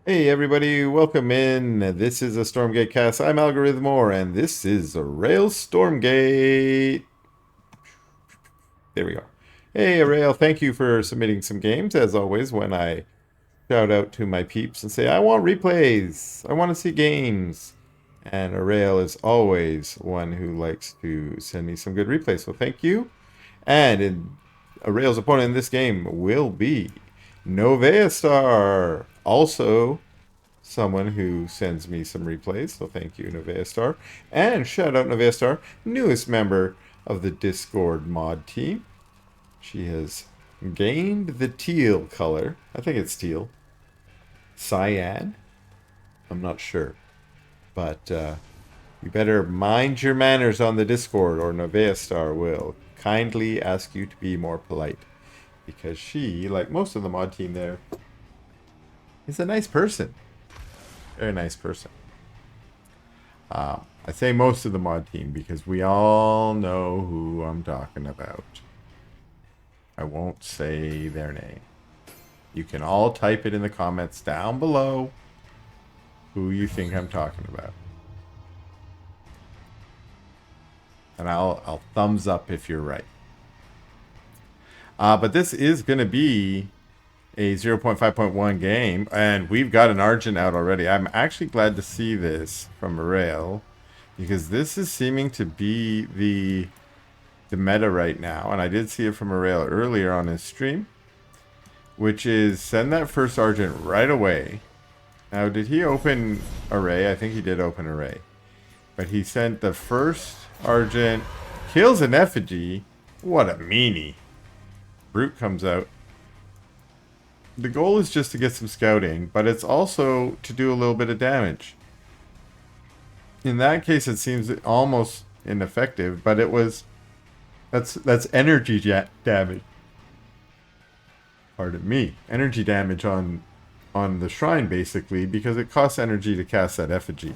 Hey everybody, welcome in. This is a Stormgate cast. I'm Algorithmore, and this is Aureil Stormgate. There we go. Hey Aureil, thank you for submitting some games. As always, when I shout out to my peeps and say, I want replays, I want to see games. And Aureil is always one who likes to send me some good replays, so thank you. And Aureil's opponent in this game will be NoveaStar. Also, someone who sends me some replays. So thank you, NoveaStar. And shout out NoveaStar, newest member of the Discord mod team. She has gained the teal color. I think it's teal. Cyan. I'm not sure. But you better mind your manners on the Discord or NoveaStar will kindly ask you to be more polite. Because she, like most of the mod team there, is a nice person. Very nice person. I say most of the mod team because we all know who I'm talking about. I won't say their name. You can all type it in the comments down below who you think I'm talking about. And I'll thumbs up if you're right. But this is going to be a 0.5.1 game, and we've got an Argent out already. I'm actually glad to see this from Aureil, because this is seeming to be the meta right now, and I did see it from Aureil earlier on his stream, which is send that first Argent right away. Now, did he open Aureil? I think he did open Aureil. But he sent the first Argent, kills an effigy. What a meanie. Brute comes out. The goal is just to get some scouting, but it's also to do a little bit of damage. In that case, it seems almost ineffective, but it was... That's energy damage. Pardon me. Energy damage on the shrine, basically, because it costs energy to cast that effigy.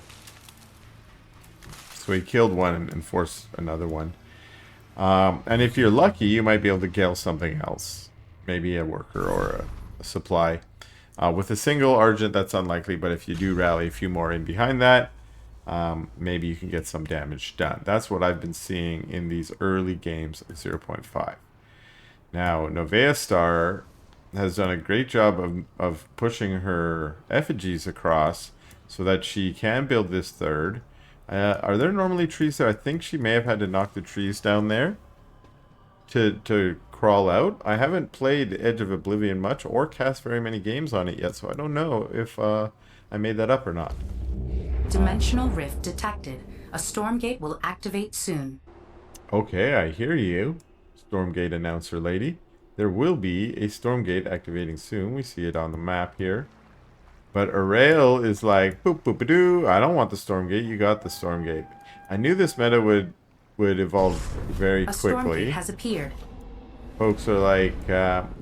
So he killed one and forced another one. And if you're lucky, you might be able to kill something else. Maybe a worker or a supply. With a single Argent, that's unlikely, but if you do rally a few more in behind that, maybe you can get some damage done. That's what I've been seeing in these early games of 0.5. Now, NoveaStar has done a great job of pushing her effigies across so that she can build this third. Are there normally trees there? I think she may have had to knock the trees down there to crawl out. I haven't played Edge of Oblivion much or cast very many games on it yet, so I don't know if I made that up or not. Dimensional rift detected. A Stormgate will activate soon. Okay, I hear you, Stormgate announcer lady. There will be a Stormgate activating soon. We see it on the map here. But Aureil is like, boop, boop, doo. I don't want the Stormgate. You got the Stormgate. I knew this meta would evolve very A quickly. Stormgate has appeared. Folks are like,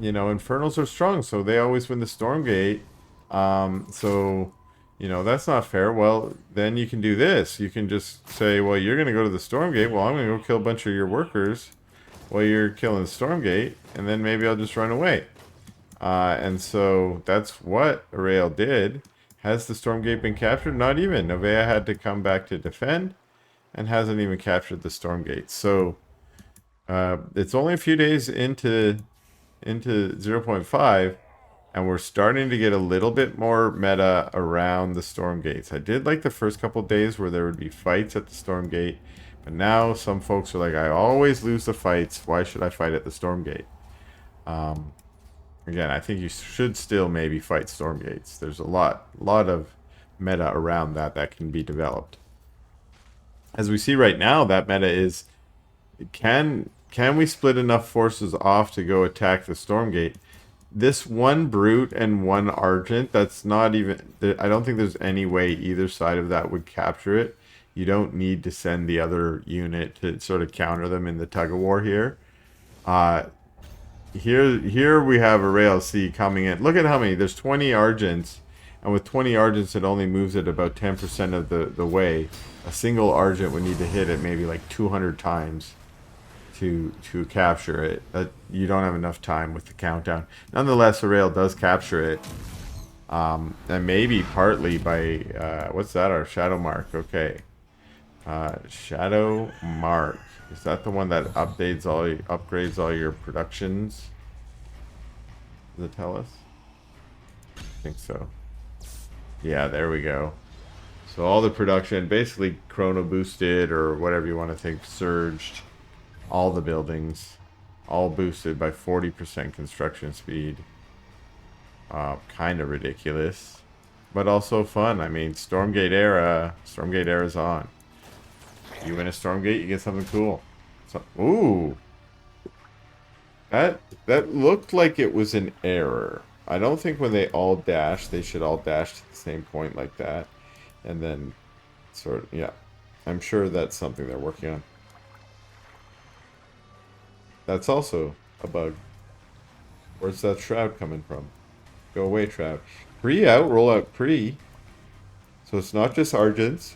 Infernals are strong, so they always win the Stormgate. That's not fair. Well, then you can do this. You can just say, well, you're going to go to the Stormgate. Well, I'm going to go kill a bunch of your workers while you're killing the Stormgate, and then maybe I'll just run away. And so that's what Aureil did. Has the Stormgate been captured? Not even. Novea had to come back to defend and hasn't even captured the Stormgate. So it's only a few days into 0.5, and we're starting to get a little bit more meta around the Stormgates. I did like the first couple days where there would be fights at the Stormgate, but now some folks are like, I always lose the fights. Why should I fight at the Stormgate? Again, I think you should still maybe fight Stormgates. There's a lot of meta around that can be developed. As we see right now, that meta is, can we split enough forces off to go attack the Stormgate? This one Brute and one Argent, that's not even... I don't think there's any way either side of that would capture it. You don't need to send the other unit to sort of counter them in the tug-of-war here. Here we have Aureil C coming in. Look at how many. There's 20 Argents, and with 20 Argents, it only moves it about 10% of the way. A single Argent would need to hit it maybe like 200 times to capture it. You don't have enough time with the countdown. Nonetheless, Aureil does capture it. And maybe partly by, what's that? Our shadow mark. Okay. Shadow mark. Is that the one that upgrades all your productions? Does it tell us? I think so. Yeah, there we go. So all the production, basically chrono boosted or whatever you want to think, surged. All the buildings, all boosted by 40% construction speed. Kind of ridiculous, but also fun. I mean, Stormgate era's on. You win a Stormgate, you get something cool. So, ooh, that looked like it was an error. I don't think when they all dash, they should all dash to the same point like that, and then sort of, yeah. I'm sure that's something they're working on. That's also a bug. Where's that shroud coming from? Go away, shroud. Pre out, roll out pre. So it's not just Argents.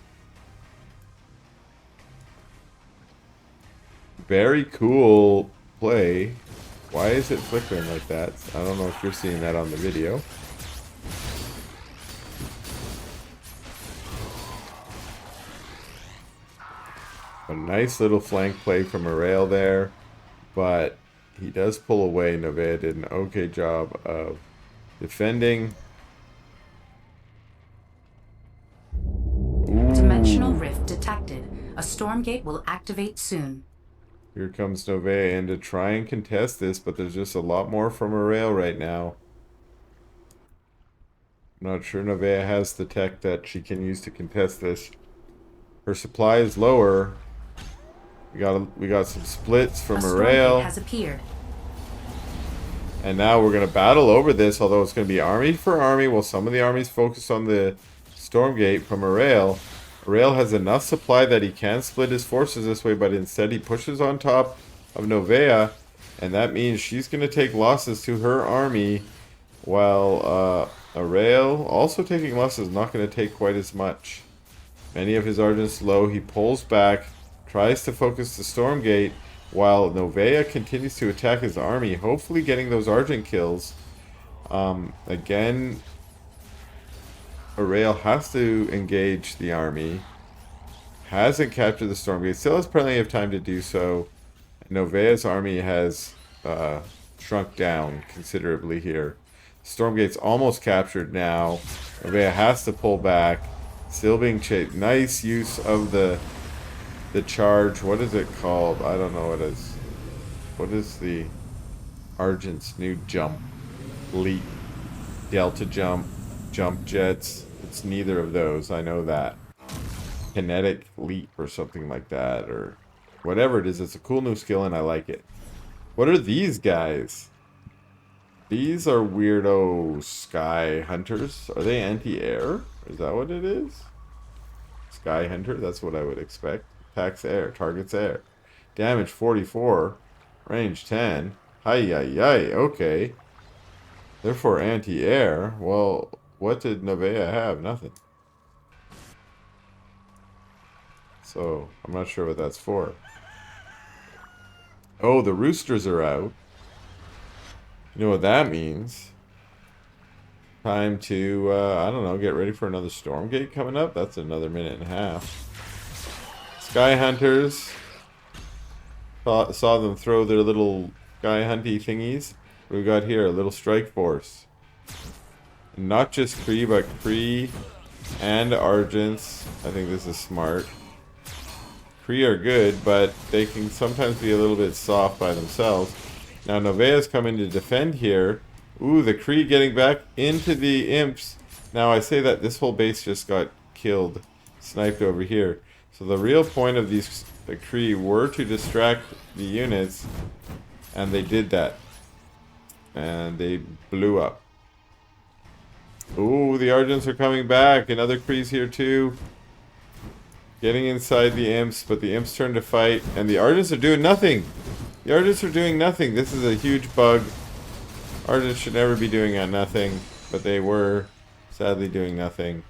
Very cool play. Why is it flickering like that? I don't know if you're seeing that on the video. A nice little flank play from Aureil there, but he does pull away. Novea did an okay job of defending. Ooh. Dimensional rift detected. A Stormgate will activate soon. Here comes Novea in to try and contest this, but there's just a lot more from Aureil right now. I'm not sure Novea has the tech that she can use to contest this. Her supply is lower. We got some splits from Aureil. Has appeared. And now we're gonna battle over this, although it's gonna be army for army. Well, some of the armies focus on the Stormgate from Aureil. Aureil has enough supply that he can split his forces this way, but instead he pushes on top of Novea, and that means she's gonna take losses to her army, while Aureil, also taking losses, not gonna take quite as much. Many of his Argents low. He pulls back, tries to focus the Stormgate, while Novea continues to attack his army, hopefully getting those Argent kills. Again, Aureil has to engage the army. Hasn't captured the Stormgate. Still has plenty of time to do so. Novea's army has shrunk down considerably here. Stormgate's almost captured now. Novea has to pull back. Still being chased. Nice use of the charge. What is it called? I don't know what it is. What is the Argent's new jump? Leap. Delta jump. Jump jets. It's neither of those. I know that. Kinetic leap or something like that. Or whatever it is. It's a cool new skill and I like it. What are these guys? These are weirdo sky hunters. Are they anti-air? Is that what it is? Sky hunter? That's what I would expect. Attacks air. Targets air. Damage 44. Range 10. Hi-yi-yi. Okay. Therefore anti-air. Well, what did Novea have? Nothing. So, I'm not sure what that's for. Oh, the roosters are out. You know what that means. Time to, I don't know, get ready for another Stormgate coming up. That's another minute and a half. Sky Hunters. Saw them throw their little sky hunty thingies. What do we got here? A little strike force. Not just Kree, but Kree and Argents. I think this is smart. Kree are good, but they can sometimes be a little bit soft by themselves. Now Novea's coming to defend here. Ooh, the Kree getting back into the imps. Now I say that this whole base just got killed, sniped over here. So the real point of the Kree were to distract the units, and they did that. And they blew up. Ooh, the Argents are coming back. Another Kree's here too. Getting inside the imps, but the imps turn to fight, and the Argents are doing nothing. The Argents are doing nothing. This is a huge bug. Argents should never be doing nothing, but they were sadly doing nothing.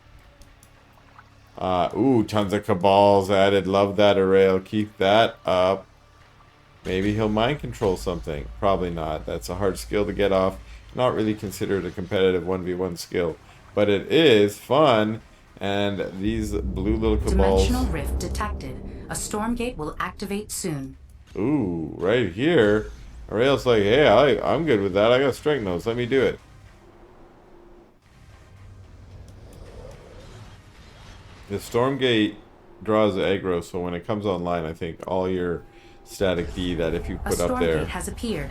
Ooh, tons of Cabals added. Love that, Aureil. Keep that up. Maybe he'll mind control something. Probably not. That's a hard skill to get off. Not really considered a competitive 1v1 skill. but it is fun. And these blue little Dimensional cabals. rift detected. A Stormgate will activate soon. Ooh, right here. Aureil's like, hey, I'm good with that. I got strength nodes. Let me do it. The Stormgate draws aggro, so when it comes online, I think all your static D that if you A put up there. Stormgate has appeared.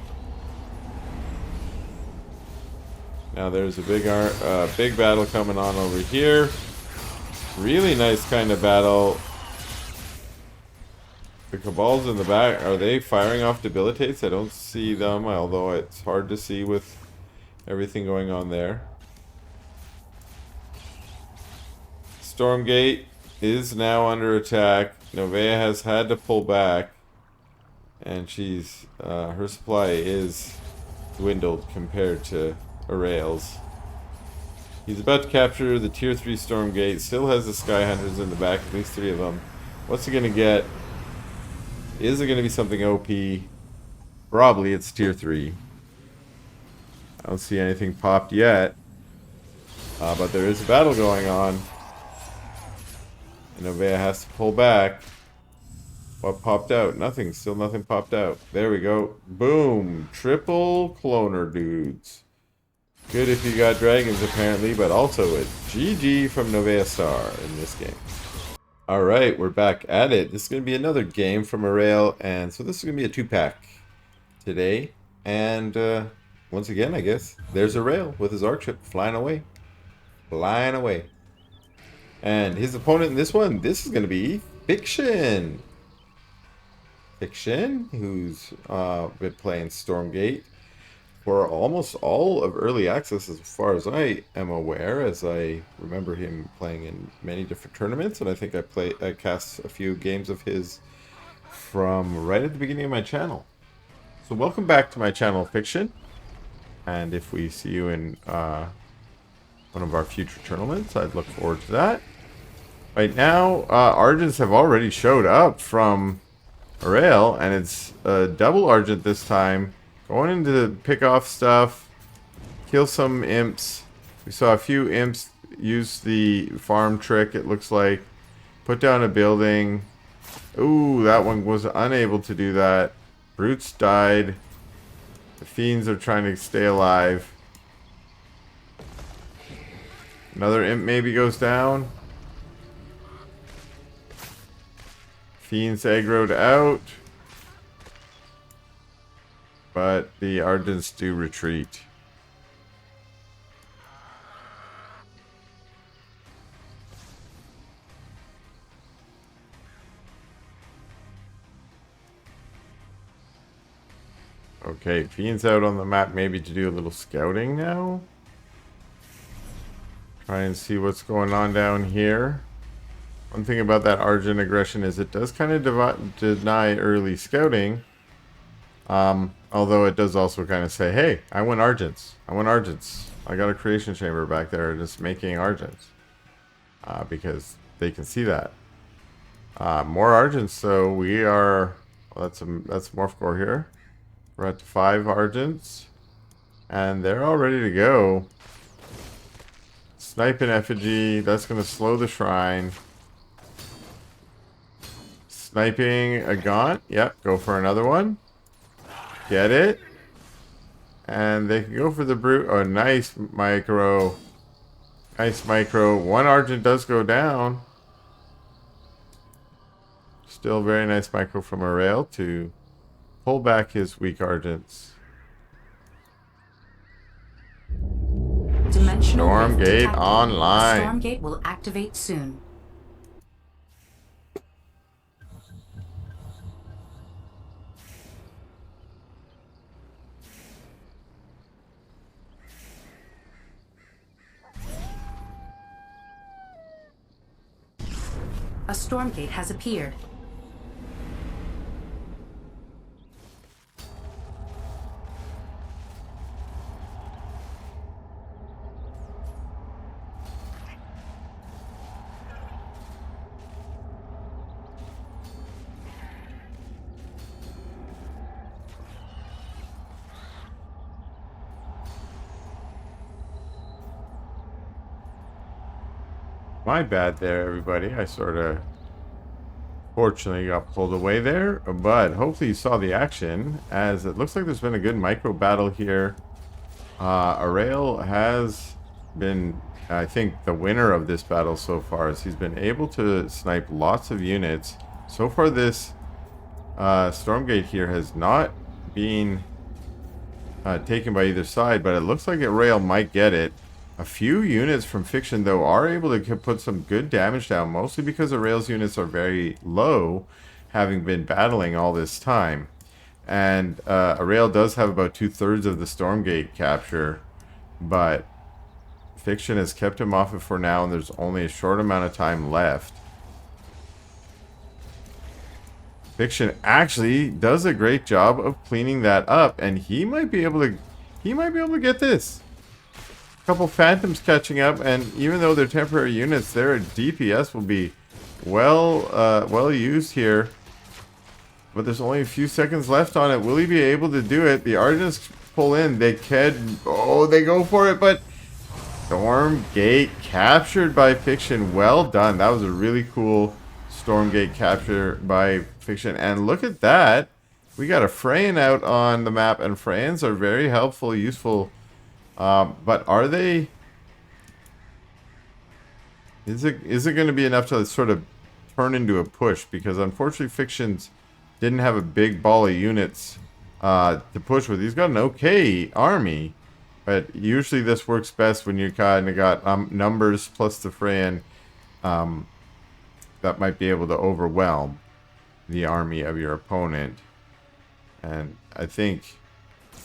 Now there's a big battle coming on over here. Really nice kind of battle. The Cabals in the back, are they firing off debilitates? I don't see them, although it's hard to see with everything going on there. Stormgate is now under attack. Novea has had to pull back, and she's her supply is dwindled compared to Aureil's. He's about to capture the tier 3 Stormgate. Still has the Sky Hunters in the back, at least 3 of them. What's he gonna get? Is it gonna be something OP? Probably it's tier 3. I don't see anything popped yet. But there is a battle going on. And Novea has to pull back. What popped out? Nothing. Still nothing popped out. There we go. Boom. Triple cloner dudes. Good if you got dragons apparently, but also a GG from NoveaStar in this game. Alright, we're back at it. This is going to be another game from Aureil, and so this is going to be a 2-pack today. And once again, I guess, there's Aureil with his arc ship flying away. Flying away. And his opponent in this one, this is going to be Fiction. Fiction, who's been playing Stormgate for almost all of early access as far as I am aware, as I remember him playing in many different tournaments, and I think I cast a few games of his from right at the beginning of my channel. So welcome back to my channel, Fiction, and if we see you in one of our future tournaments, I'd look forward to that. Right now, Argents have already showed up from Aureil, and it's double Argent this time. Going in to pick off stuff, kill some imps. We saw a few imps use the farm trick, it looks like. Put down a building. Ooh, that one was unable to do that. Brutes died. The fiends are trying to stay alive. Another imp maybe goes down. Fiends aggroed out. But the Argents do retreat. Okay, Fiend's out on the map maybe to do a little scouting now. Try and see what's going on down here. One thing about that Argent aggression is it does kind of deny early scouting. Although it does also kind of say, hey, I want Argents. I want Argents. I got a creation chamber back there just making Argents. Because they can see that. More Argents, so we are... Well, that's Morph Core here. We're at 5 Argents. And they're all ready to go. Snipe an Effigy. That's going to slow the Shrine. Sniping a Gaunt. Yep, go for another one. Get it. And they can go for the Brute. Oh, nice micro. Nice micro. One Argent does go down. Still very nice micro from Aureil to pull back his weak Argents. Dimensional rift Stormgate detected. online. A Stormgate will activate soon. A Stormgate has appeared. My bad there, everybody. I sort of fortunately got pulled away there, but hopefully you saw the action, as it looks like there's been a good micro battle here. Aureil has been, I think, the winner of this battle so far, as he's been able to snipe lots of units. So far this Stormgate here has not been taken by either side, but it looks like Aureil might get it. A few units from Fiction, though, are able to put some good damage down, mostly because Aureil's units are very low, having been battling all this time. And Aureil does have about 2/3 of the Stormgate capture, but Fiction has kept him off it for now, and there's only a short amount of time left. Fiction actually does a great job of cleaning that up, and he might be able to get this. Couple phantoms catching up, and even though they're temporary units, their DPS will be well used here. But there's only a few seconds left on it. Will he be able to do it? The Argents pull in. They can. Oh, they go for it, but Stormgate captured by Fiction. Well done. That was a really cool Stormgate capture by Fiction. And look at that. We got a Freyan out on the map, and Freyans are very helpful, useful. But are they? Is it going to be enough to sort of turn into a push? Because unfortunately, Fiction's didn't have a big ball of units to push with. He's got an okay army, but usually this works best when you kind of got numbers plus the Freyan that might be able to overwhelm the army of your opponent. And I think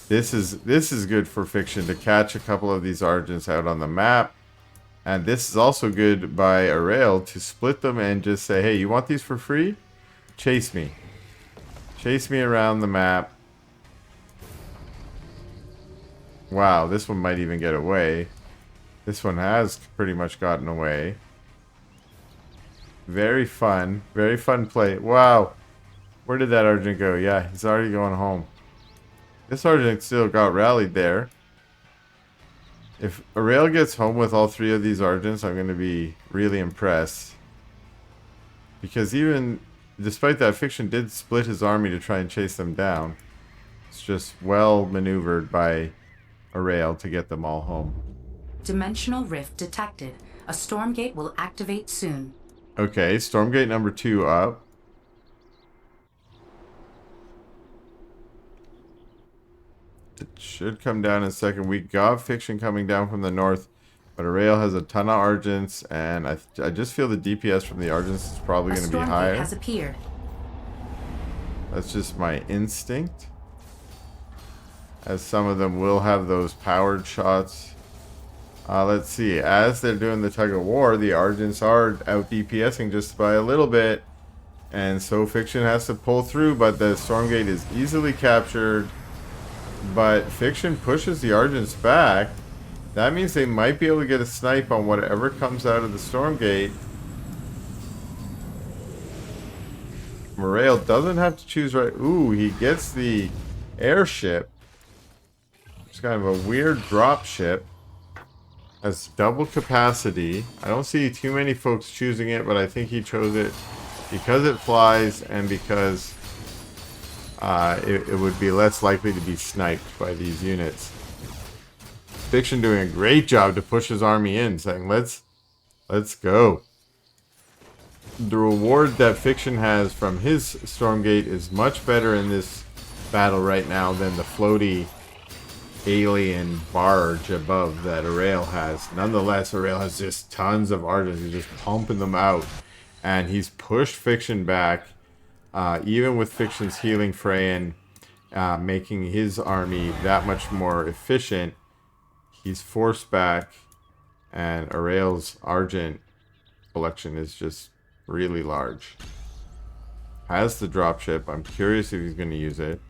this is good for Fiction to catch a couple of these Argents out on the map. And this is also good by Aureil to split them and just say, hey, you want these for free? Chase me. Chase me around the map. Wow, this one might even get away. This one has pretty much gotten away. Very fun play. Wow. Where did that Argent go? Yeah, he's already going home. This Argent still got rallied there. If Aureil gets home with all three of these Argents, I'm going to be really impressed. Because even despite that, Fiction did split his army to try and chase them down. It's just well maneuvered by Aureil to get them all home. Dimensional rift detected. A Stormgate will activate soon. Okay, Stormgate number 2 up. It should come down in a second. We got Fiction coming down from the north, but Aureil has a ton of Argents, and I just feel the DPS from the Argents is probably going to be higher. Has appeared. That's just my instinct, as some of them will have those powered shots. Let's see. As they're doing the tug of war, the Argents are out DPSing just by a little bit, and so Fiction has to pull through, but the Stormgate is easily captured. But Fiction pushes the Argents back. That means they might be able to get a snipe on whatever comes out of the Stormgate. Aureil doesn't have to choose right. Ooh, he gets the airship. It's kind of a weird drop ship. Has double capacity. I don't see too many folks choosing it, but I think he chose it because it flies and because it would be less likely to be sniped by these units. Fiction doing a great job to push his army in, saying, let's go. The reward that Fiction has from his Stormgate is much better in this battle right now than the floaty alien barge above that Aureil has. Nonetheless, Aureil has just tons of Argents. He's just pumping them out. And he's pushed Fiction back. Even with Fiction's healing Freyan, making his army that much more efficient, he's forced back, and Aureil's Argent collection is just really large. Has the dropship. I'm curious if he's going to use it.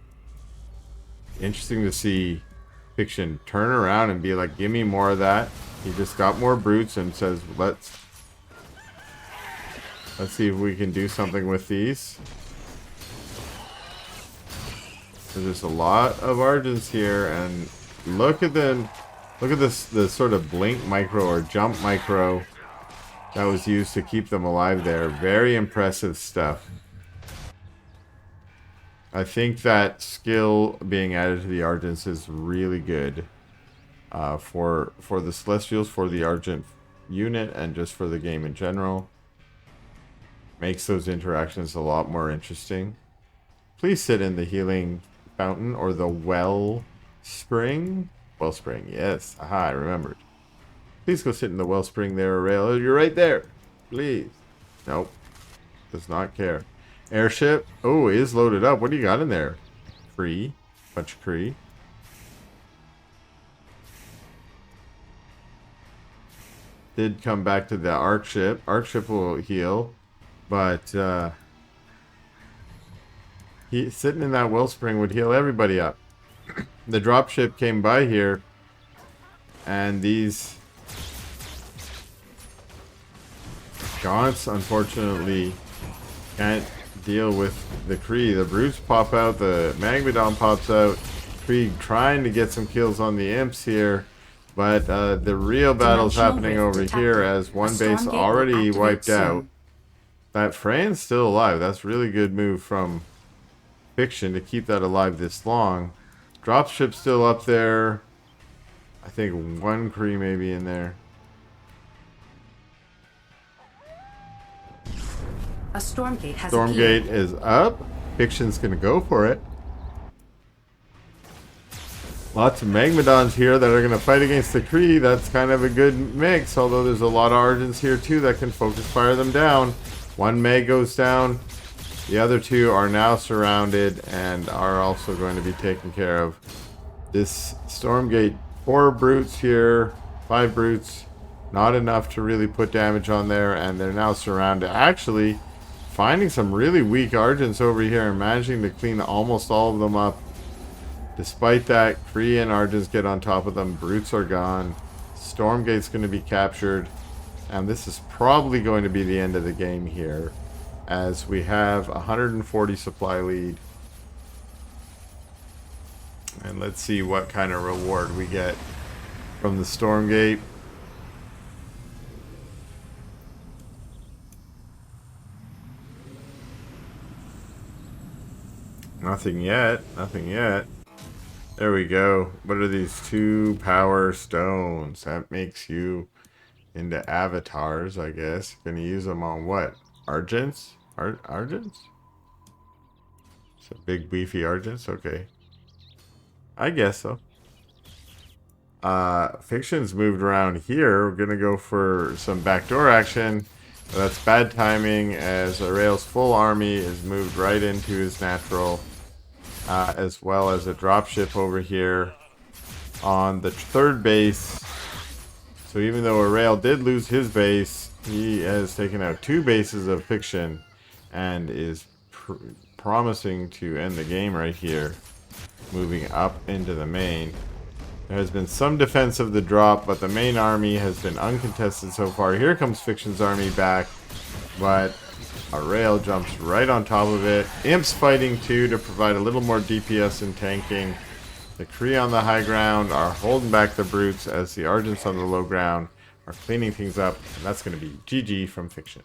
Interesting to see Fiction turn around and be like, give me more of that. He just got more brutes and says, let's see if we can do something with these. There's a lot of Argents here, and look at them. Look at this, the sort of blink micro or jump micro. that was used to keep them alive there. Very impressive stuff. I think that skill being added to the Argents is really good for the Celestials, for the Argent unit, and just for the game in general. Makes those interactions a lot more interesting. Please sit in the healing fountain or the wellspring. Wellspring, yes. Aha, I remembered. Please go sit in the wellspring there, Aureil. Oh, you're right there. Please. Nope. Does not care. Airship. Oh, is loaded up. What do you got in there? Cree. Bunch of Cree. Did come back to the Arc ship. Arc ship will heal. But, sitting in that wellspring would heal everybody up. The dropship came by here. And these Gaunts, unfortunately, can't deal with the Kree. The Brutes pop out, the Magmadon pops out. Kree trying to get some kills on the Imps here. But the real battle's happening over here as one base already wiped out. That Fran's still alive. That's a really good move from Fiction to keep that alive this long. Dropship's still up there. I think one Kree may be in there. A Stormgate has Stormgate is up. Fiction's gonna go for it. Lots of Magmadons here that are gonna fight against the Kree. That's kind of a good mix, although there's a lot of Argents here too that can focus fire them down. One Mag goes down. The other two are now surrounded and are also going to be taken care of. This Stormgate, 4 Brutes here, 5 Brutes. Not enough to really put damage on there, and they're now surrounded. Actually, finding some really weak Argents over here and managing to clean almost all of them up. Despite that, Kree and Argents get on top of them. Brutes are gone. Stormgate's going to be captured. And this is probably going to be the end of the game here, as we have 140 supply lead. And let's see what kind of reward we get from the Stormgate. Nothing yet. Nothing yet. There we go. What are these 2 power stones? That makes you into avatars, I guess. Gonna use them on what? Argents? Argents? So big beefy Argents? Okay. I guess so. Fiction's moved around here. We're gonna go for some backdoor action. But that's bad timing as Aureil's full army is moved right into his natural. As well as a dropship over here on the 3rd base. So even though Aureil did lose his base, he has taken out 2 bases of Fiction and is promising to end the game right here, moving up into the main. There has been some defense of the drop, but the main army has been uncontested so far. Here comes Fiction's army back, but Aureil jumps right on top of it. Imps fighting too to provide a little more DPS and tanking. The Kree on the high ground are holding back the Brutes as the Argents on the low ground are cleaning things up. And that's going to be GG from Fiction.